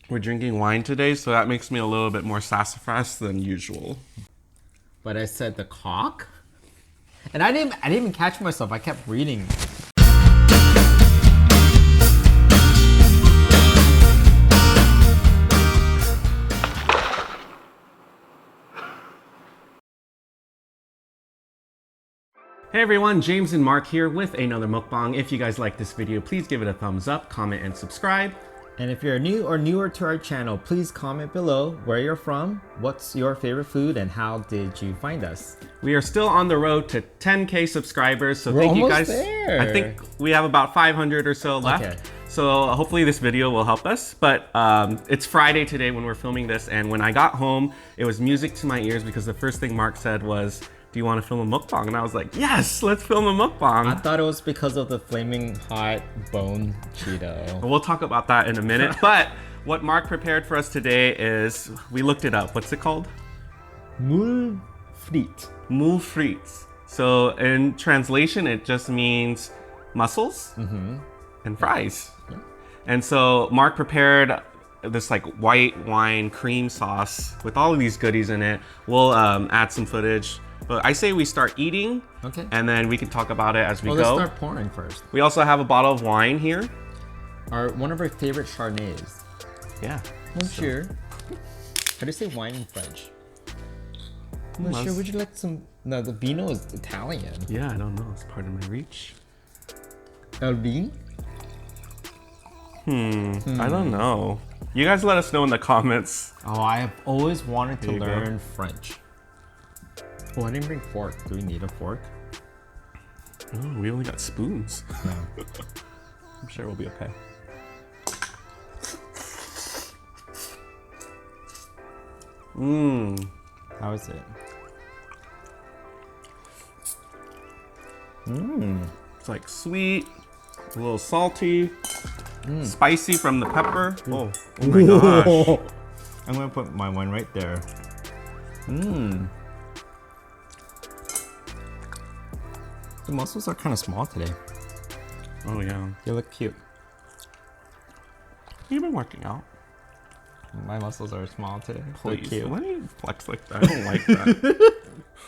We're drinking wine today, so that makes me a little bit more sassafras than usual. But I said the cock? And I didn't even catch myself. I kept reading. Hey everyone, James and Mark here with another mukbang. If you guys like this video, please give it a thumbs up, comment, and subscribe. And if you're new or newer to our channel, please comment below where you're from, what's your favorite food, and how did you find us? We are still on the road to 10K subscribers, so We're thank you almost guys. there. I think we have about 500 or so left. Okay. So hopefully this video will help us. But it's Friday today when we're filming this, and when I got home, it was music to my ears because the first thing Mark said was, "Do you want to film a mukbang?" And I was like, yes, let's film a mukbang. I thought it was because of the flaming hot bone Cheeto. We'll talk about that in a minute. But what Mark prepared for us today is, we looked it up. What's it called? Moules Frites. Moules Frites. So in translation, it just means mussels and fries. Yeah. And so Mark prepared this like white wine cream sauce with all of these goodies in it. We'll add some footage. But I say we start eating, Okay. and then we can talk about it as we Well, go. let's start pouring first. We also have a bottle of wine here. One of our favorite Chardonnays. Yeah. Monsieur. How do you say wine in French? Monsieur, would you like some? No, the vino is Italian. Yeah, I don't know. It's part of my reach. El vin? I don't know. You guys let us know in the comments. Oh, I have always wanted to There you go. learn French. Oh, I didn't bring fork. Do we need a fork? Oh, we only got spoons. No. I'm sure we'll be okay. Mmm. How is it? Mmm. It's like sweet, a little salty, spicy from the pepper. Oh my gosh. I'm gonna put my one right there. Mmm. The mussels are kind of small today. Oh yeah. They look cute. You've been working out. My muscles are small today. They're Please. cute. Why do you flex like that? I don't like that.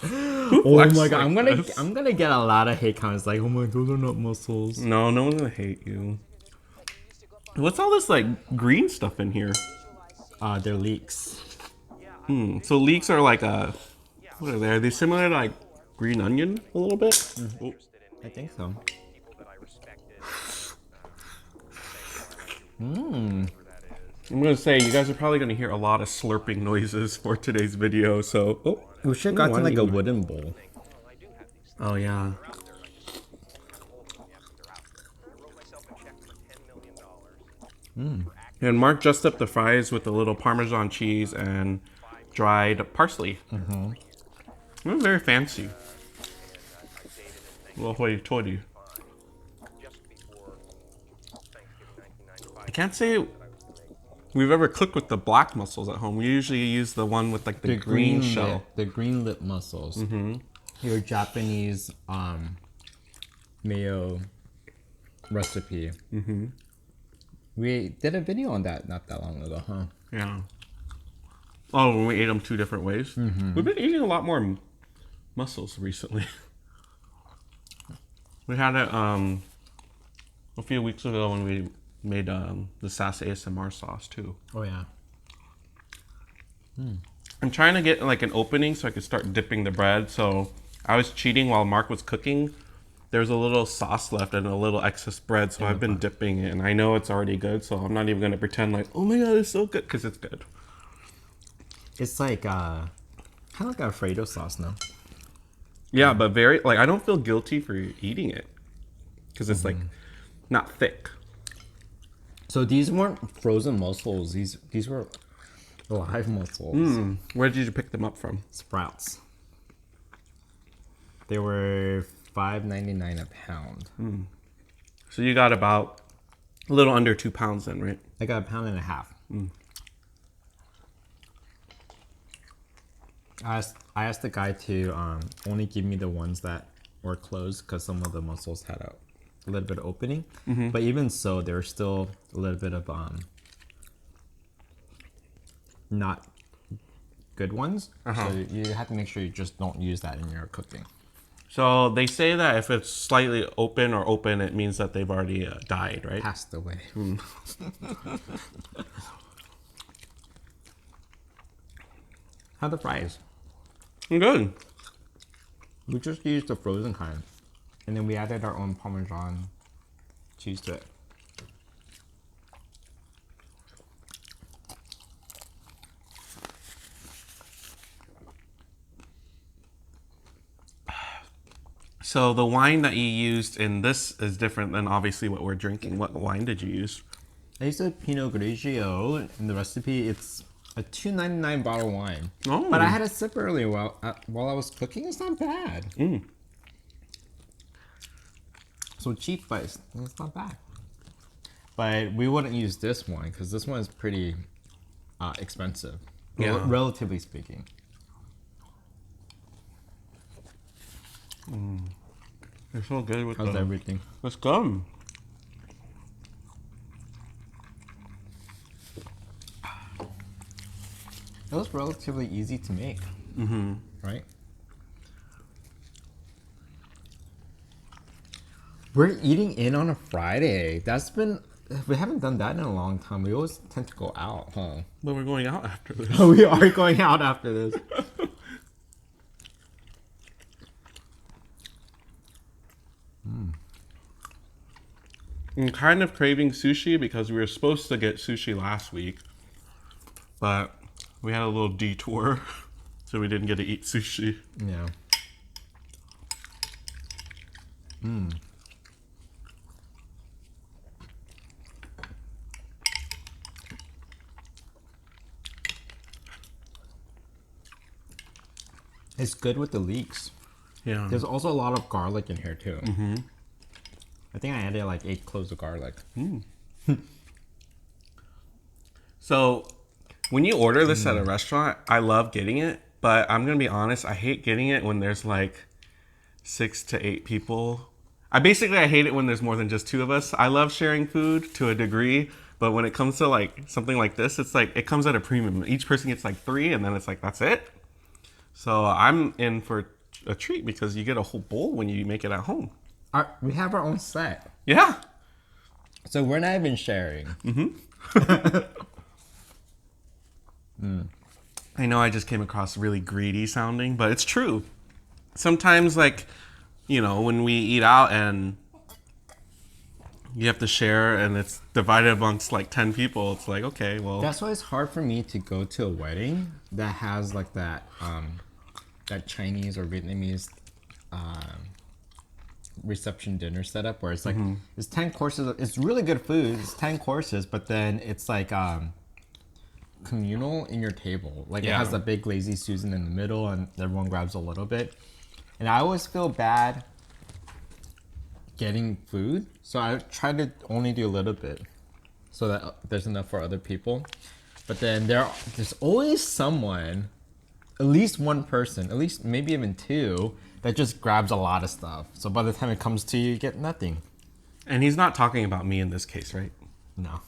Who Oh flexes my god, like I'm gonna get a lot of hate comments like, oh my god, those are not mussels. No, no one's gonna hate you. What's all this like green stuff in here? They're leeks. So leeks are like what are they? Are they similar to like green onion a little bit? Oh. I think so. Mmm. I'm gonna say you guys are probably gonna hear a lot of slurping noises for today's video. So We should have gotten like a wooden bowl. Oh yeah. And Mark dressed up the fries with a little Parmesan cheese and dried parsley. It's very fancy. A little hoity-toity. I can't say we've ever cooked with the black mussels at home. We usually use the one with like the green shell. The green lip mussels. Your Japanese mayo recipe. We did a video on that not that long ago, huh? Yeah. Oh, when we ate them 2 different ways. We've been eating a lot more mussels recently. We had it a few weeks ago when we made the Sass ASMR sauce too. Oh yeah. I'm trying to get like an opening so I could start dipping the bread. So I was cheating while Mark was cooking. There's a little sauce left and a little excess bread, so I've been dipping it, and I know it's already good, so I'm not even gonna pretend like, oh my god, it's so good, because it's good. It's like kind of like Alfredo sauce, no? Yeah, but very like I don't feel guilty for eating it because it's like not thick. So these weren't frozen mussels. These were live mussels. Where did you pick them up from? Sprouts. They were $5.99 a pound. So you got about a little under 2 pounds then, right? I got 1.5 pounds. I asked the guy to only give me the ones that were closed because some of the mussels had a little bit of opening. But even so, there's still a little bit of not good ones. Uh-huh. So you have to make sure you just don't use that in your cooking. So they say that if it's slightly open or open, it means that they've already died, right? Passed away. How are the fries? Good. We just used the frozen kind. And then we added our own Parmesan cheese to it. So the wine that you used in this is different than obviously what we're drinking. What wine did you use? I used a Pinot Grigio. In the recipe, it's a $2.99 bottle of wine. Oh. But I had a sip earlier while I was cooking. It's not bad. So cheap, but it's not bad. But we wouldn't use this one because this one is pretty expensive, Yeah. relatively speaking. You're so good with How's everything? Let's go. It was relatively easy to make. Right? We're eating in on a Friday. We haven't done that in a long time. We always tend to go out, huh? But we're going out after this. We are going out after this. I'm kind of craving sushi because we were supposed to get sushi last week, but we had a little detour, so we didn't get to eat sushi. Yeah. It's good with the leeks. Yeah. There's also a lot of garlic in here too. I think I added like 8 cloves of garlic. So when you order this at a restaurant, I love getting it, but I'm gonna be honest, I hate getting it when there's like 6 to 8 people. I hate it when there's more than just 2 of us. I love sharing food to a degree, but when it comes to like something like this, it's like it comes at a premium. Each person gets like 3, and then it's like that's it. So I'm in for a treat because you get a whole bowl when you make it at home. We have our own set. Yeah. So we're not even sharing. I know I just came across really greedy sounding, but it's true. Sometimes, like, you know, when we eat out and you have to share and it's divided amongst like 10 people, it's like, okay, well. That's why it's hard for me to go to a wedding that has like that Chinese or Vietnamese reception dinner setup where it's like it's 10 courses. It's really good food. It's 10 courses, but then it's like communal in your table. Like it has a big lazy Susan in the middle, and everyone grabs a little bit. And I always feel bad getting food, so I try to only do a little bit so that there's enough for other people. But then there's always someone, at least one person, at least maybe even 2, that just grabs a lot of stuff. So by the time it comes to you, you get nothing. And he's not talking about me in this case, right? No.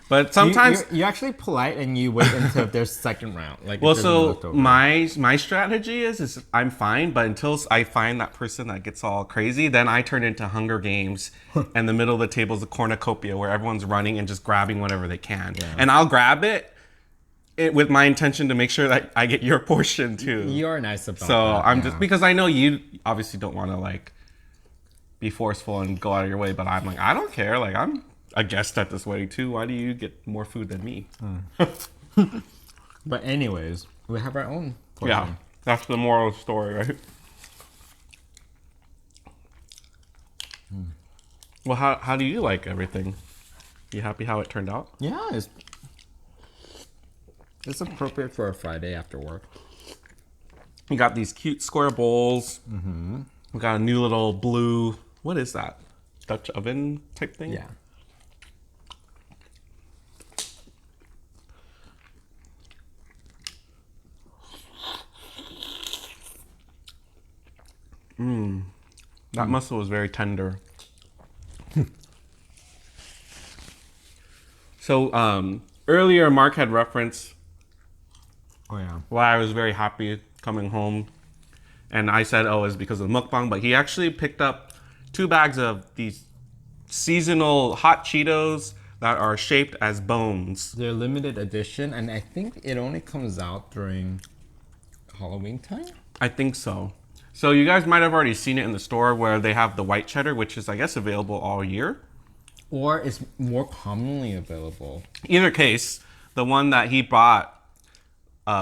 But sometimes you're actually polite and you wait until there's second round. Like well, if there's so leftover. my strategy is I'm fine, but until I find that person that gets all crazy, then I turn into Hunger Games, and the middle of the table is a cornucopia where everyone's running and just grabbing whatever they can, and I'll grab it with my intention to make sure that I get your portion too. You're nice about So that. I'm just because I know you obviously don't want to like be forceful and go out of your way, but I'm like I don't care. Like I'm a guest at this wedding too. Why do you get more food than me? But anyways, we have our own portion. Yeah, that's the moral of the story, right? Well, how do you like everything? You happy how it turned out? Yeah, it's appropriate for a Friday after work. We got these cute square bowls. We got a new little blue, what is that? Dutch oven type thing? Yeah. That mussel was very tender. So earlier Mark had referenced Oh yeah. why I was very happy coming home. And I said, oh, it's because of mukbang. But he actually picked up 2 bags of these seasonal hot Cheetos that are shaped as bones. They're limited edition, and I think it only comes out during Halloween time. I think so. So you guys might have already seen it in the store where they have the white cheddar, which is, I guess, available all year. Or it's more commonly available. Either case, the one that he bought,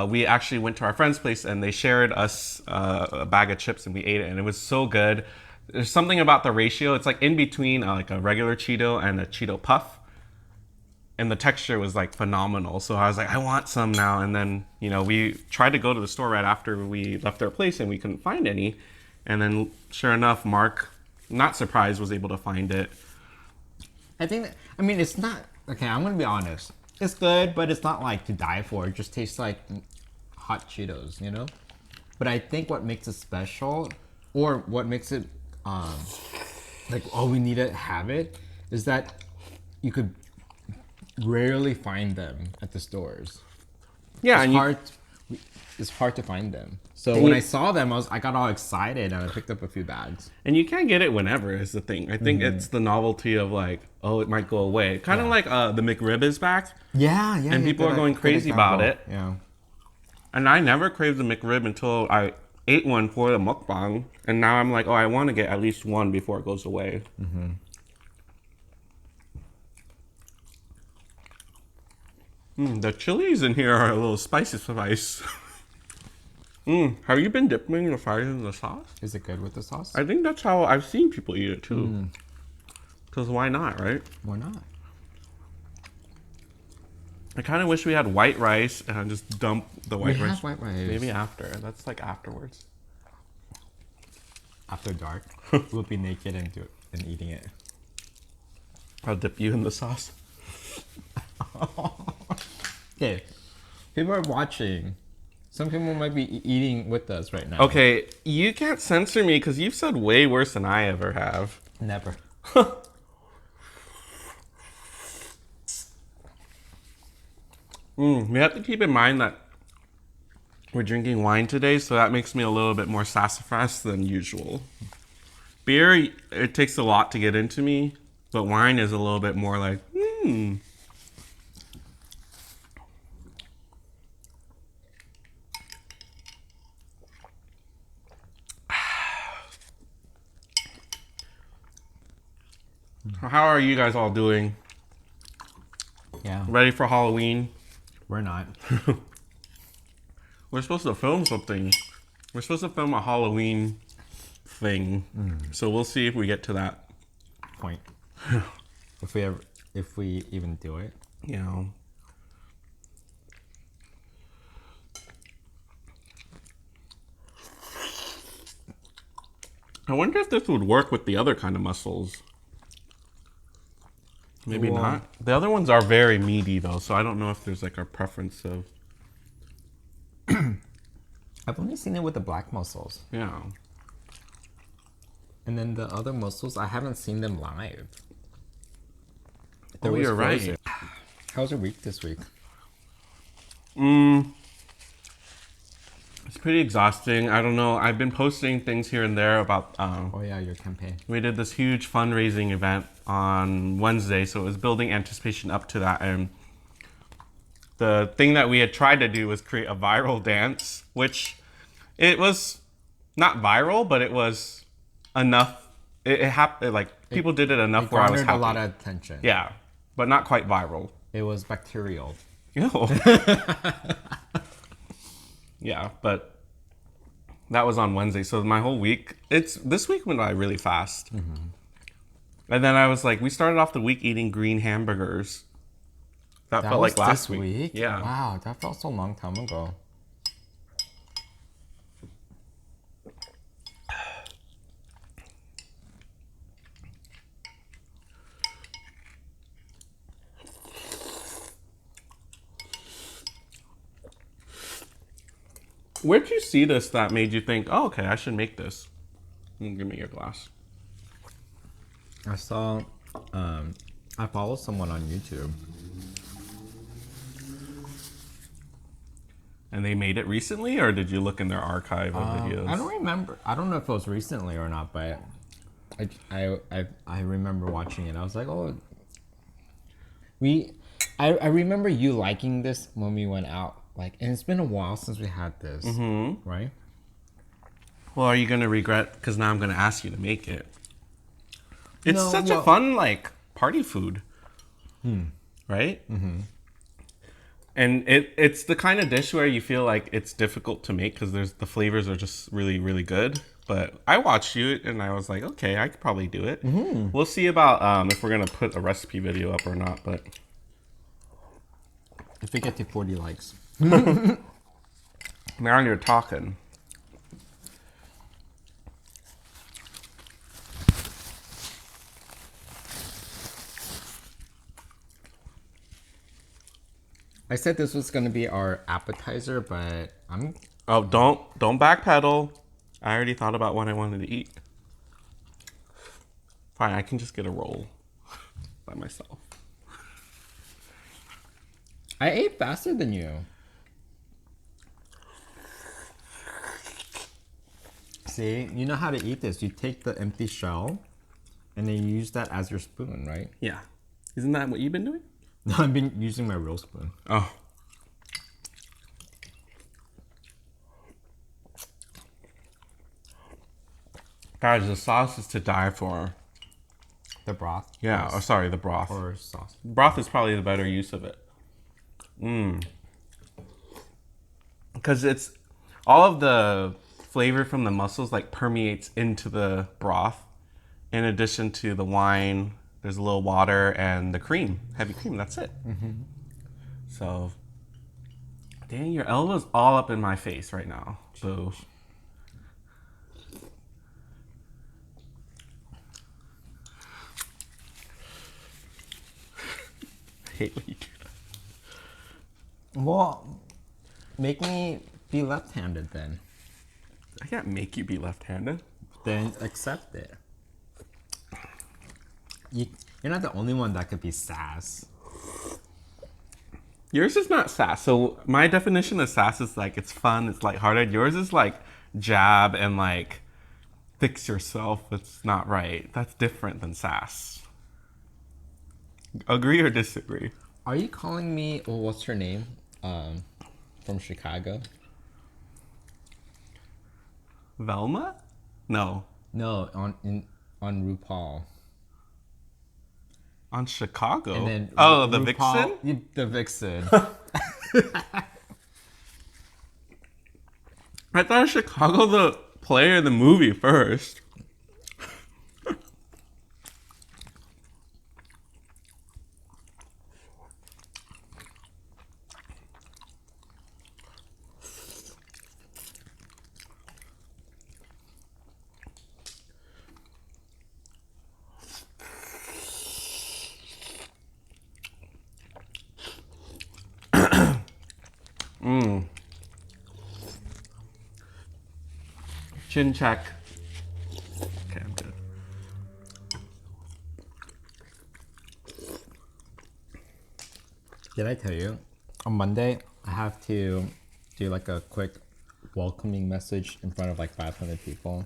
we actually went to our friend's place and they shared us a bag of chips and we ate it and it was so good. There's something about the ratio. It's like in between like a regular Cheeto and a Cheeto Puff. And the texture was like phenomenal. So I was like, I want some now. And then, you know, we tried to go to the store right after we left our place and we couldn't find any. And then sure enough, Mark, not surprised, was able to find it. I think that, I mean, it's not, okay, I'm gonna be honest. It's good, but it's not like to die for. It just tastes like hot Cheetos, you know? But I think what makes it special, or what makes it, like, oh, we need to have it, is that you could rarely find them at the stores. Yeah, It's hard to find them. So when I saw them, I got all excited and I picked up a few bags. and you can't get it whenever is the thing. I think it's the novelty of like, oh, it might go away. Kind of like the McRib is back. Yeah. And people are going crazy about it. Yeah. And I never craved the McRib until I ate one for the mukbang. And now I'm like, oh, I want to get at least one before it goes away. The chilies in here are a little spicy spice. Have you been dipping the fries in the sauce? Is it good with the sauce? I think that's how I've seen people eat it too. Because why not, right? Why not? I kind of wish we had white rice and I just dump the white We rice. have white rice. Maybe after. That's like afterwards. After dark, we'll be naked and eating it. I'll dip you in the sauce. Okay, people are watching. Some people might be eating with us right now. Okay, you can't censor me because you've said way worse than I ever have. Never. We have to keep in mind that we're drinking wine today, so that makes me a little bit more sassafras than usual. Beer, it takes a lot to get into me, but wine is a little bit more like, How are you guys all doing? Yeah, Ready for Halloween? we're not. We're supposed to film something. We're supposed to film a Halloween thing. So we'll see if we get to that Point. if we even do it. you know. I wonder if this would work with the other kind of mussels. Maybe Well- not. The other ones are very meaty though, so I don't know if there's like a preference of, I've only seen it with the black mussels, yeah. and then the other mussels, I haven't seen them live. Oh, you're right. How's your week this week? It's pretty exhausting. I don't know. I've been posting things here and there about, Oh yeah, your campaign. we did this huge fundraising event on Wednesday, so it was building anticipation up to that. And the thing that we had tried to do was create a viral dance, which it was not viral, but it was enough. It happened. Like people did it enough It where I was garnered happy. a lot of attention. Yeah, but not quite viral. It was bacterial. Ew. Yeah, but that was on Wednesday. So my whole week, this week went by really fast. And then I was like, we started off the week eating green hamburgers. That felt was like last this week. Yeah. Wow, that felt so long time ago. Where'd you see this that made you think, oh, okay, I should make this? Give me your glass. I saw, I follow someone on YouTube. And they made it recently, or did you look in their archive of videos? I don't remember. I don't know if it was recently or not, but I remember watching it. I was like, oh, I remember you liking this when we went out. Like, and it's been a while since we had this, right? Well, are you gonna regret? Because now I'm gonna ask you to make it. It's No, such a fun like party food, right? Mm-hmm. And it's the kind of dish where you feel like it's difficult to make because the flavors are just really really good. But I watched you and I was like, okay, I could probably do it. Mm-hmm. We'll see about if we're gonna put a recipe video up or not. But if we get to 40 likes, now you're talking. I said this was gonna be our appetizer, but Oh, don't backpedal. I already thought about what I wanted to eat. Fine, I can just get a roll by myself. I ate faster than you. See, you know how to eat this. You take the empty shell, and then you use that as your spoon, right? Yeah. Isn't that what you've been doing? No, I've been using my real spoon. Oh. Guys, the sauce is to die for. The broth? Yeah, oh, sorry, the broth. Or sauce. Broth is probably the better use of it. Because it's all of the flavor from the mussels like permeates into the broth. In addition to the wine, there's a little water and the cream, heavy cream. That's it. Mm-hmm. So, dang, your elbow's all up in my face right now. Boo. I hate when you do that. Well, make me be left-handed then. I can't make you be left-handed. Then accept it. You're not the only one that could be sass. Yours is not sass. So my definition of sass is like it's fun, it's lighthearted. Yours is like jab and like fix yourself. It's not right. That's different than sass. Agree or disagree? Are you calling me? Well, what's her name? From Chicago. Velma? No. No, on RuPaul. On Chicago? And then the RuPaul, vixen? The vixen. I thought Chicago the player in the movie first. Chin check. Okay, I'm good. Did I tell you? On Monday, I have to do like a quick welcoming message in front of like 500 people.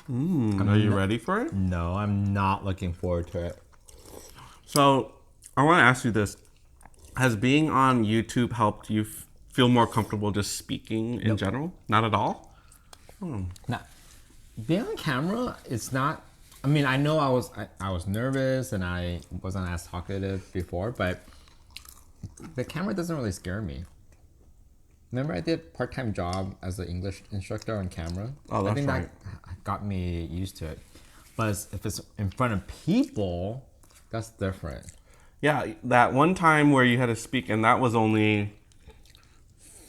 Are you ready for it? No, I'm not looking forward to it. So, I want to ask you this. Has being on YouTube helped you feel more comfortable just speaking in general? Not at all? Now, being on camera, it's not. I mean, I know I was nervous and I wasn't as talkative before, but the camera doesn't really scare me. Remember, I did part-time job as an English instructor on camera. Oh, that's I think right. that got me used to it. But if it's in front of people, that's different. Yeah, that one time where you had to speak, and that was only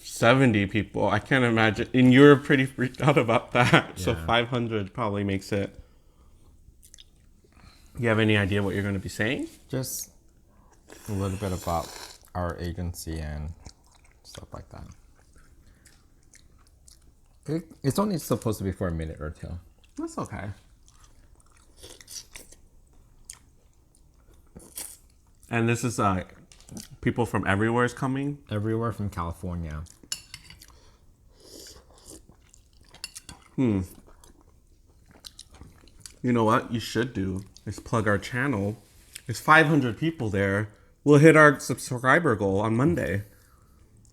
70 people. I can't imagine. And you were pretty freaked out about that. So Yeah. 500 probably makes it. You have any idea what you're going to be saying? Just a little bit about our agency and stuff like that. It's only supposed to be for a minute or two. That's okay. And this is people from everywhere is coming. Everywhere from California. You know what you should do is plug our channel. There's 500 people there. We'll hit our subscriber goal on Monday.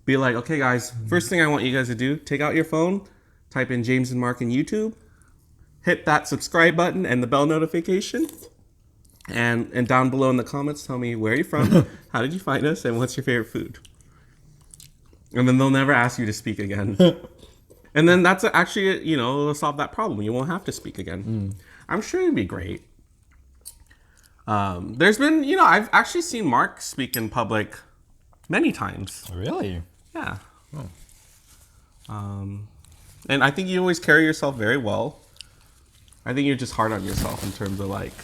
Be like, okay, guys, first thing I want you guys to do, take out your phone, type in James and Mark in YouTube, hit that subscribe button and the bell notification, and down below in the comments, tell me where you're from, how did you find us, and what's your favorite food. And then they'll never ask you to speak again. And then that's actually, it'll solve that problem. You won't have to speak again. I'm sure it'd be great. There's been, I've actually seen Mark speak in public many times. Really? Yeah. Oh. And I think you always carry yourself very well. I think you're just hard on yourself in terms of like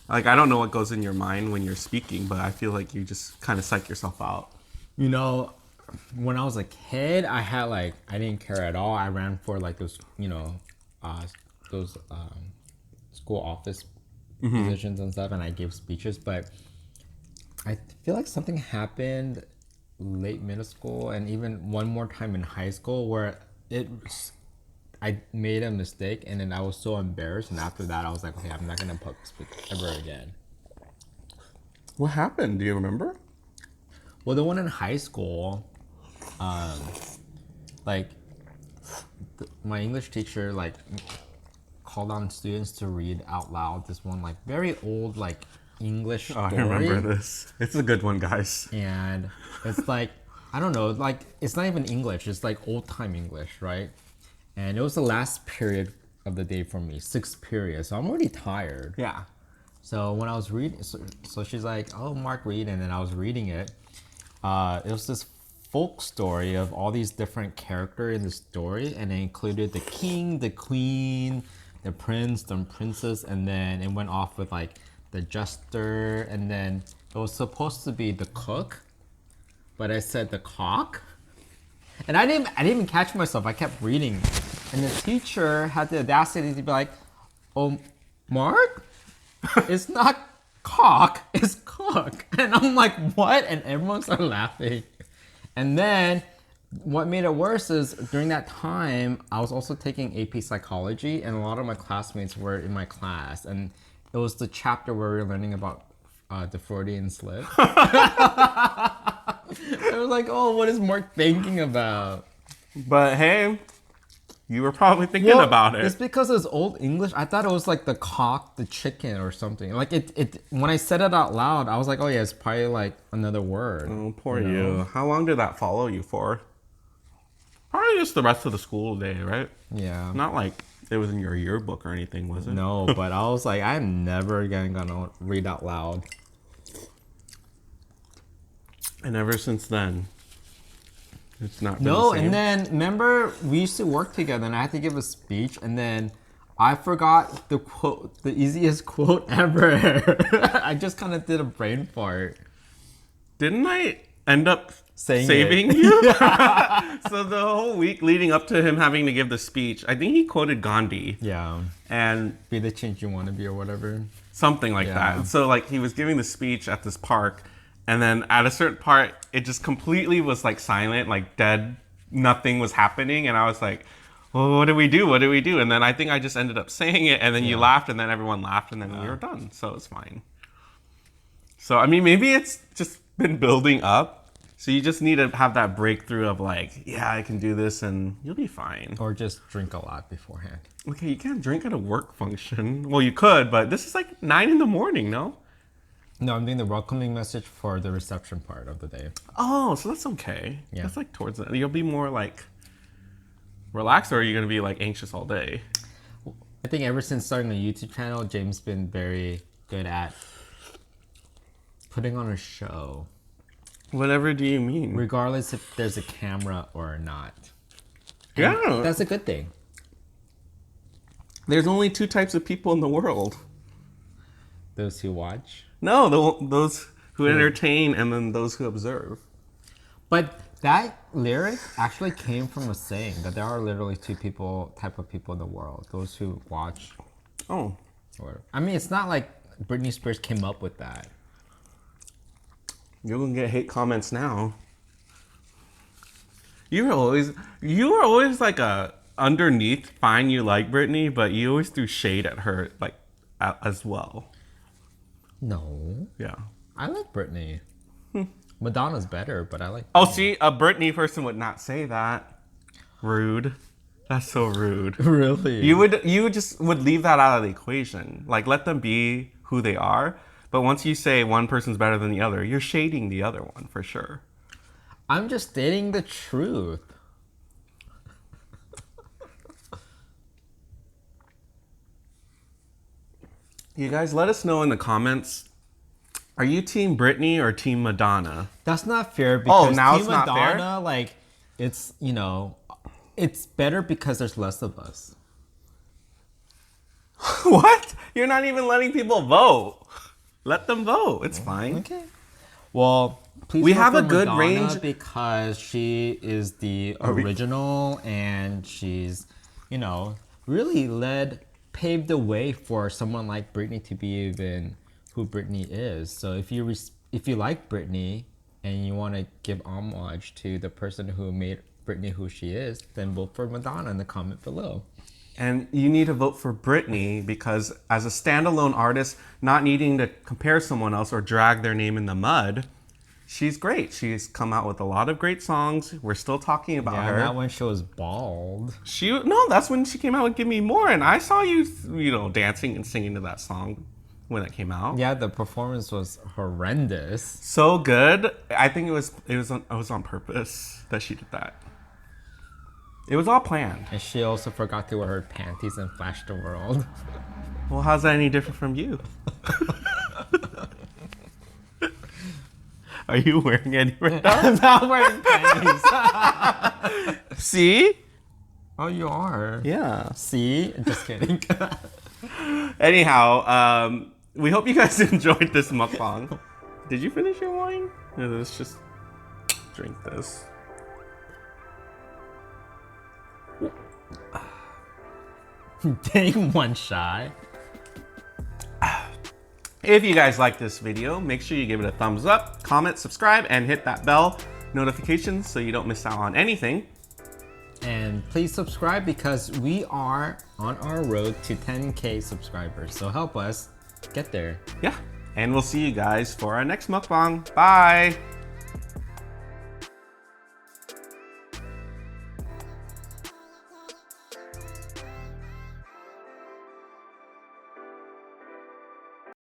I don't know what goes in your mind when you're speaking, but I feel like you just kind of psych yourself out. When I was a kid, I didn't care at all. I ran for like those, school office positions and stuff, and I gave speeches, but I feel like something happened late middle school and even one more time in high school where I made a mistake and then I was so embarrassed, and after that I was like, okay, I'm not gonna public speak ever again. What happened? Do you remember? Well, the one in high school, my English teacher called on students to read out loud this one very old English story. I remember this. It's a good one, guys. And it's I don't know, it's not even English. It's old time English, right? And it was the last period of the day for me, 6th period. So I'm already tired. Yeah. So when I was reading, so she's like, "Oh, Mark, read," and then I was reading it. It was this folk story of all these different characters in the story, and it included the king, the queen, the prince, the princess, and then it went off with the jester, and then it was supposed to be the cook, but I said the cock, and I didn't even catch myself. I kept reading, and the teacher had the audacity to be like, "Oh, Mark, it's not cock, it's cook," and I'm like, "What?" And everyone started laughing, and then what made it worse is during that time I was also taking AP psychology, and a lot of my classmates were in my class, and it was the chapter where we were learning about the Freudian slip. It was like, oh, what is Mark thinking about? But hey, you were probably thinking about it. It's because it's old English. I thought it was the cock, the chicken, or something. It when I said it out loud, I was like, oh yeah, it's probably another word. Oh, poor you. How long did that follow you for? Probably just the rest of the school day, right? Yeah. Not like it was in your yearbook or anything, was it? No, but I was like, I'm never again gonna read out loud. And ever since then, it's not been No, the same. and then remember we used to work together, and I had to give a speech, and then I forgot the quote, the easiest quote ever. I just kind of did a brain fart. Didn't I end up Saying saving it. you? So the whole week leading up to him having to give the speech, I think he quoted Gandhi. Yeah. And Be the change you want to be or whatever. something like that. So he was giving the speech at this park, and then at a certain part, it just completely was silent, dead. Nothing was happening, and I was like, well, what do we do? What do we do? And then I think I just ended up saying it, and then you laughed, and then everyone laughed, and then we were done. So it's fine. So, I mean, maybe it's just been building up. So you just need to have that breakthrough of yeah, I can do this, and you'll be fine. Or just drink a lot beforehand. Okay, you can't drink at a work function. Well, you could, but this is 9 in the morning, no? No, I'm doing the welcoming message for the reception part of the day. Oh, so that's okay. Yeah. That's towards the you'll be more relaxed, or are you going to be anxious all day? I think ever since starting a YouTube channel, James been very good at putting on a show. Whatever do you mean? Regardless if there's a camera or not. Yeah. That's a good thing. There's only 2 types of people in the world. Those who watch. No, those who entertain, and then those who observe. But that lyric actually came from a saying that there are literally 2 type of people in the world. Those who watch. Oh. I mean, it's not like Britney Spears came up with that. You're going to get hate comments now. You were always underneath, fine, you like Britney, but you always threw shade at her, like, as well. No. Yeah. I like Britney. Madonna's better, but I like Oh, Britney. see, a Britney person would not say that. Rude. That's so rude. Really? You just would leave that out of the equation. Like, let them be who they are. But once you say one person's better than the other, you're shading the other one for sure. I'm just stating the truth. You guys, let us know in the comments. Are you Team Britney or Team Madonna? That's not fair because now Team it's not fair? Madonna, like, it's, you know, it's better because there's less of us. What? You're not even letting people vote. Let them vote. It's fine. Okay. Well, please We vote have for a good Madonna range- because she is the we- original and she's, you know, really paved the way for someone like Britney to be even who Britney is. So if you like Britney and you want to give homage to the person who made Britney who she is, then vote for Madonna in the comment below. And you need to vote for Britney because as a standalone artist, not needing to compare someone else or drag their name in the mud, she's great. She's come out with a lot of great songs. We're still talking about Yeah, her. not when she was bald. No, that's when she came out with "Give Me More," and I saw you, dancing and singing to that song when it came out. Yeah, the performance was horrendous. So good. I think it was on purpose that she did that. It was all planned. And she also forgot to wear her panties and flash the world. Well, how's that any different from you? Are you wearing any right now? I'm not wearing panties. See? Oh, you are? Yeah. See? Just kidding. Anyhow, we hope you guys enjoyed this mukbang. Did you finish your wine? No, let's just drink this. Take one shot. If you guys like this video, make sure you give it a thumbs up, comment, subscribe, and hit that bell notification so you don't miss out on anything. And please subscribe because we are on our road to 10K subscribers. So help us get there. Yeah. And we'll see you guys for our next mukbang. Bye.